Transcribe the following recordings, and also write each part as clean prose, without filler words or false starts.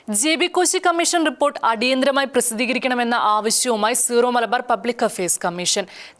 ജെ.ബി. Koshy commission report അടിയന്തരമായി പ്രസിദ്ധീകരിക്കണമെന്ന ആവശ്യവുമായി zero Malabar public affairs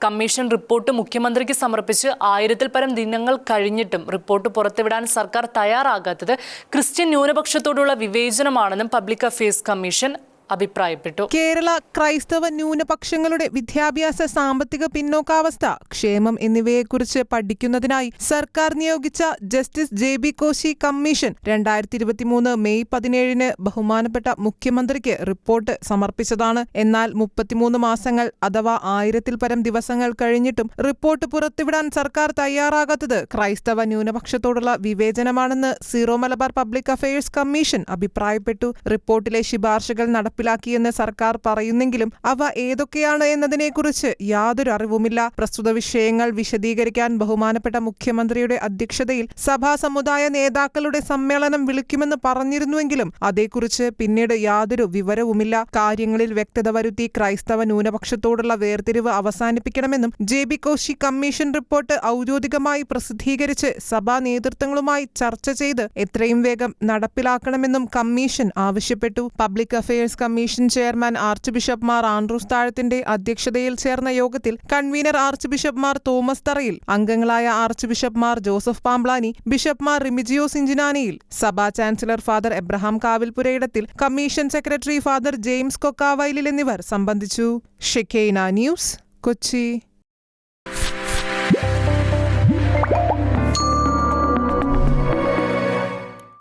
commission report മുഖ്യമന്ത്രിക്ക് സമർപ്പിച്ച് 1000-ൽ പരം ദിനങ്ങൾ കഴിഞ്ഞിട്ടും റിപ്പോർട്ട് പുറത്തുവിടാൻ സർക്കാർ തയ്യാറാകാത്തത് ക്രിസ്ത്യൻ ന്യൂനപക്ഷത്തോടുള്ള വിവേചനമാണെന്നും പബ്ലിക് അഫയേഴ്സ് കമ്മീഷൻ അഭിപ്രായപ്പെട്ടു. കേരള ക്രൈസ്തവ ന്യൂനപക്ഷങ്ങളുടെ വിദ്യാഭ്യാസ, സാമ്പത്തിക പിന്നോക്കാവസ്ഥ, ക്ഷേമം എന്നിവയെക്കുറിച്ച് പഠിക്കുന്നതിനായി സർക്കാർ നിയോഗിച്ച ജസ്റ്റിസ് ജെ.ബി. കോശി കമ്മീഷൻ 2023 മെയ് 17 ബഹുമാനപ്പെട്ട മുഖ്യമന്ത്രിക്ക് റിപ്പോർട്ട് സമർപ്പിച്ചതാണ്. എന്നാൽ 33 മാസങ്ങൾ അഥവാ 1000-ൽ പരം ദിവസങ്ങൾ കഴിഞ്ഞിട്ടും റിപ്പോർട്ട് പുറത്തുവിടാൻ സർക്കാർ തയ്യാറാകാത്തത് ക്രൈസ്തവ ന്യൂനപക്ഷത്തോടുള്ള വിവേചനമാണെന്ന് Syro Malabar public affairs commission അഭിപ്രായപ്പെട്ടു. റിപ്പോർട്ടിലെ ശുപാർശകൾ നടപ്പിലാക്കിയെന്ന് സർക്കാർ പറയുന്നെങ്കിലും അവ ഏതൊക്കെയാണ് എന്നതിനെക്കുറിച്ച് യാതൊരു അറിവുമില്ല. പ്രസ്തുത വിഷയങ്ങൾ വിശദീകരിക്കാൻ ബഹുമാനപ്പെട്ട മുഖ്യമന്ത്രിയുടെ അധ്യക്ഷതയിൽ സഭാ സമുദായ നേതാക്കളുടെ സമ്മേളനം വിളിക്കുമെന്ന് പറഞ്ഞിരുന്നുവെങ്കിലും അതേക്കുറിച്ച് പിന്നീട് യാതൊരു വിവരവുമില്ല. കാര്യങ്ങളിൽ വ്യക്തത വരുത്തി ക്രൈസ്തവ ന്യൂനപക്ഷത്തോടുള്ള വേർതിരിവ് അവസാനിപ്പിക്കണമെന്നും ജെ.ബി. കോശി കമ്മീഷൻ റിപ്പോർട്ട് ഔദ്യോഗികമായി പ്രസിദ്ധീകരിച്ച് സഭാ നേതൃത്വങ്ങളുമായി ചർച്ച ചെയ്ത് എത്രയും വേഗം നടപ്പിലാക്കണമെന്നും കമ്മീഷൻ ആവശ്യപ്പെട്ടു. Public affairs commission chairman archbishop Mar Andrews താഴത്തിന്റെ അധ്യക്ഷതയിൽ ചേർന്ന യോഗത്തിൽ convener archbishop Mar Thomas Tharayil, അംഗങ്ങളായ archbishop Mar Joseph Pamplany, bishop Mar Remigiose Inchananiyil, സഭാ chancellor father Abraham Kavilpurayidathil, commission secretary father James Kokkavayalil എന്നിവർ സംബന്ധിച്ചു. Shekinah news, Kochi.